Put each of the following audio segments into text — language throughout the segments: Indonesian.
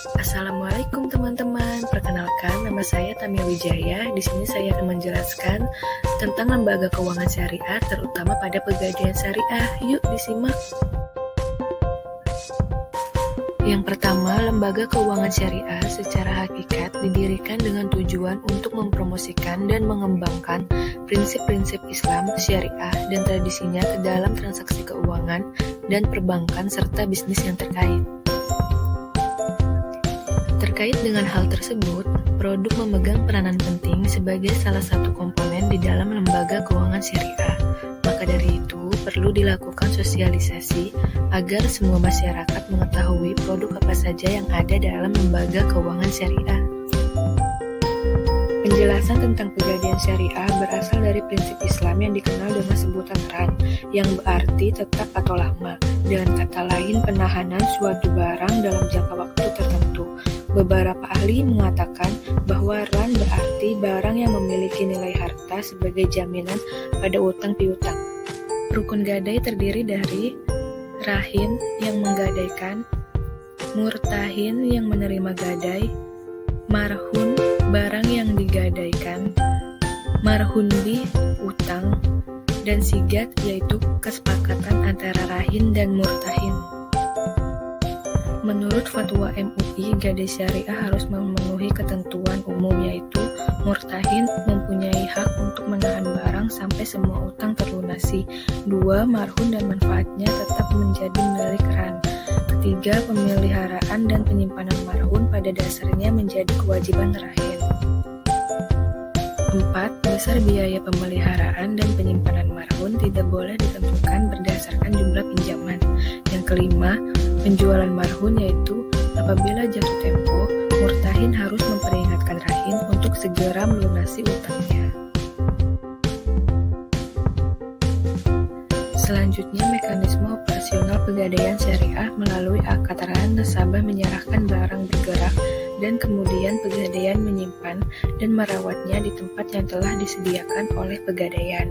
Assalamualaikum teman-teman. Perkenalkan, nama saya Tamia Wijaya. Di sini saya akan menjelaskan tentang lembaga keuangan syariah, terutama pada pegadaian syariah. Yuk disimak. Yang pertama, lembaga keuangan syariah secara hakikat didirikan dengan tujuan untuk mempromosikan dan mengembangkan prinsip-prinsip Islam, syariah, dan tradisinya ke dalam transaksi keuangan dan perbankan serta bisnis yang terkait. Terkait dengan hal tersebut, produk memegang peranan penting sebagai salah satu komponen di dalam lembaga keuangan syariah. Maka dari itu, perlu dilakukan sosialisasi agar semua masyarakat mengetahui produk apa saja yang ada dalam lembaga keuangan syariah. Penjelasan tentang pegadaian syariah berasal dari prinsip Islam yang dikenal dengan sebutan ran, yang berarti tetap atau lama. Dengan kata lain, penahanan suatu barang dalam jangka waktu tertentu. Beberapa ahli mengatakan bahwa ran berarti barang yang memiliki nilai harta sebagai jaminan pada utang piutang. Rukun gadai terdiri dari rahin yang menggadaikan, murtahin yang menerima gadai, marhun barang yang digadaikan, marhunbi utang, dan sigat yaitu kesepakatan antara rahin dan murtahin. Menurut fatwa MUI, gadai syariah harus memenuhi ketentuan umum yaitu murtahin mempunyai hak untuk menahan barang sampai semua utang terlunasi. 2. Marhun dan manfaatnya tetap menjadi milik ran. 3. Pemeliharaan dan penyimpanan marhun pada dasarnya menjadi kewajiban rahin. 4. Besar biaya pemeliharaan dan penyimpanan marhun tidak boleh ditentukan berdasarkan jumlah pinjaman. Yang kelima, penjualan marhun yaitu apabila jatuh tempo, murtahin harus memperingatkan rahin untuk segera melunasi utangnya. Selanjutnya, mekanisme operasional pegadaian syariah melalui akad ran, nasabah menyerahkan barang bergerak dan kemudian pegadaian menyimpan dan merawatnya di tempat yang telah disediakan oleh pegadaian.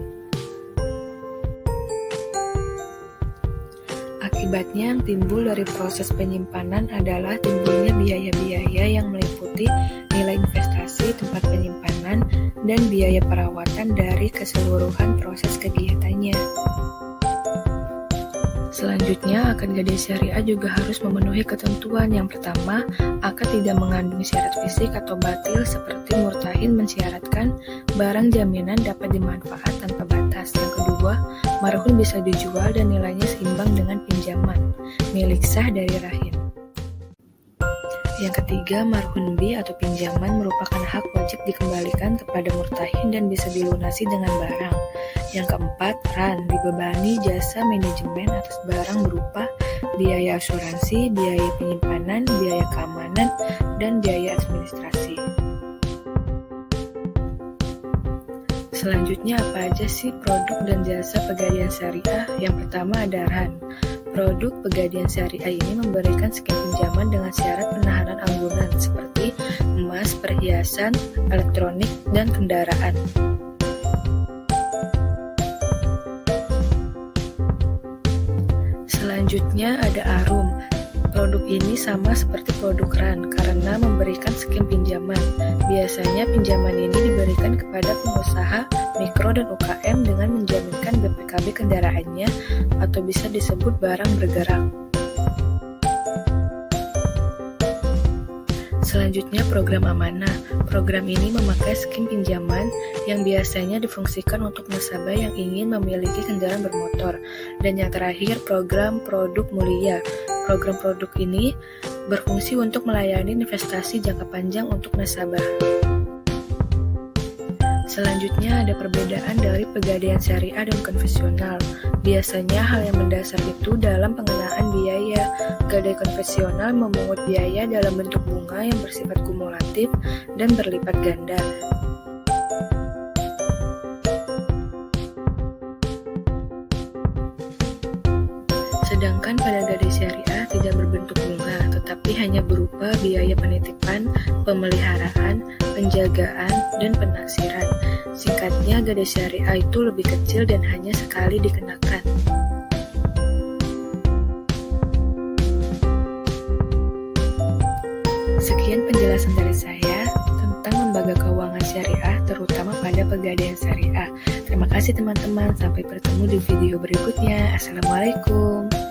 Akibatnya yang timbul dari proses penyimpanan adalah timbulnya biaya-biaya yang meliputi nilai investasi, tempat penyimpanan, dan biaya perawatan dari keseluruhan proses kegiatannya. Selanjutnya, akad gadai syariah juga harus memenuhi ketentuan. Yang pertama, akad tidak mengandung syarat fisik atau batil seperti murtahin mensyaratkan barang jaminan dapat dimanfaat tanpa batas. Yang kedua, marhun bisa dijual dan nilainya seimbang dengan pinjaman milik sah dari rahin. Yang ketiga, marhunbi atau pinjaman merupakan hak wajib dikembalikan kepada murtahin dan bisa dilunasi dengan barang. Yang keempat, ran dibebani jasa manajemen atas barang berupa biaya asuransi, biaya penyimpanan, biaya keamanan, dan biaya administrasi. Selanjutnya, apa aja sih produk dan jasa pegadaian syariah? Yang pertama ada ran. Produk pegadaian syariah ini memberikan skim pinjaman dengan syarat penahanan anggunan seperti emas, perhiasan, elektronik, dan kendaraan. Selanjutnya ada arum. Produk ini sama seperti produk ran karena memberikan skim pinjaman. Biasanya pinjaman ini diberikan kepada pengusaha mikro dan UKM dengan menjaminkan BPKB kendaraannya atau bisa disebut barang bergerak. Selanjutnya program amanah. Program ini memakai skim pinjaman yang biasanya difungsikan untuk nasabah yang ingin memiliki kendaraan bermotor. Dan yang terakhir program produk mulia. Program produk ini berfungsi untuk melayani investasi jangka panjang untuk nasabah. Selanjutnya ada perbedaan dari pegadaian syariah dan konvensional. Biasanya hal yang mendasar itu dalam pengenaan biaya. Gadai konvensional memungut biaya dalam bentuk bunga yang bersifat kumulatif dan berlipat ganda. Sedangkan pada gadai syariah tidak berbentuk bunga, tetapi hanya berupa biaya penitipan, pemeliharaan, penjagaan, dan penaksiran. Singkatnya, gadai syariah itu lebih kecil dan hanya sekali dikenakan. penjelasan dari saya tentang lembaga keuangan syariah, terutama pada Pegadaian Syariah. Terima kasih teman-teman, sampai bertemu di video berikutnya. Assalamualaikum.